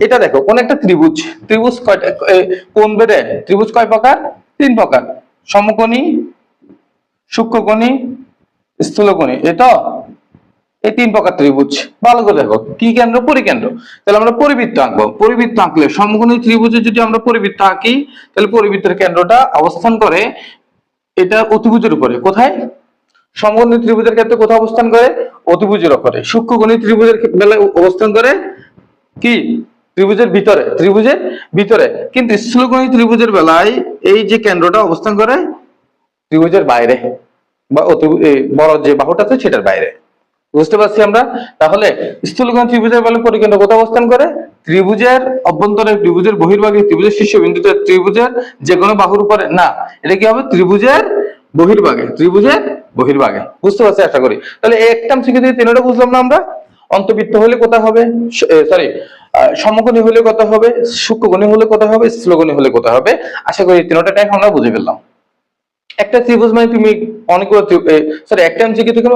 এটা দেখো কোন একটা ত্রিভুজ, ত্রিভুজ কয়টা, কোন বেদে ত্রিভুজ কয় প্রকার? 3 প্রকার, সমকোণী, সূক্ষ্মকোণী, স্থূলকোণী। এটা এই 3 প্রকার ত্রিভুজ। ভালো করে দেখো, কি কেন্দ্র? পরিকেন্দ্র। তাহলে আমরা পরিবৃত্ত আঁকবো। পরিবৃত্ত আঁকলে সমকোণী ত্রিভুজে যদি আমরা পরিবৃত্ত আঁকি, তাহলে পরিবৃত্তের কেন্দ্রটা অবস্থান করে এটা অতিভুজের উপরে। কোথায়? সমকোণী ত্রিভুজের ক্ষেত্রে কোথায় অবস্থান করে? অতিভুজের উপরে। সূক্ষ্মকোণী ত্রিভুজের বেলায় অবস্থান করে কি? ত্রিভুজের ভিতরে, ত্রিভুজের ভিতরে। কিন্তু স্থূলকোণী ত্রিভুজের বেলায় এই যে কেন্দ্রটা অবস্থান করে ত্রিভুজের বাইরে, বা বড় যে বাহুটা আছে সেটার বাইরে। বুঝতে পারছি আমরা? তাহলে স্থূলকোণ ত্রিভুজের বেলায় পরিকেন্দ্র কোথায় অবস্থান করে? ত্রিভুজের অভ্যন্তরে, ত্রিভুজের বহির্ভাগে, ত্রিভুজের শীর্ষবিন্দুতে, ত্রিভুজের যে কোনো বাহুর উপরে না, এটা কি হবে? ত্রিভুজের বহির্ভাগে, ত্রিভুজের বহির্ভাগে। বুঝতে পারছি আশা করি। তাহলে একটা শিখে দিয়ে তিনটা বুঝলাম না আমরা? অন্তবৃত্ত হলে কোথায় হবে? সরি, সমকোণী হলে কোথায় হবে? সূক্ষ্মকোণী হলে কোথায় হবে? স্থূলকোণী হলে কোথায় হবে? আশা করি তিনটা টাইপ আমরা বুঝে ফেললাম। একটা ত্রিভুজ মানে তুমি অনেকগুলো, সরি, একটা এমসিকিউ থেকে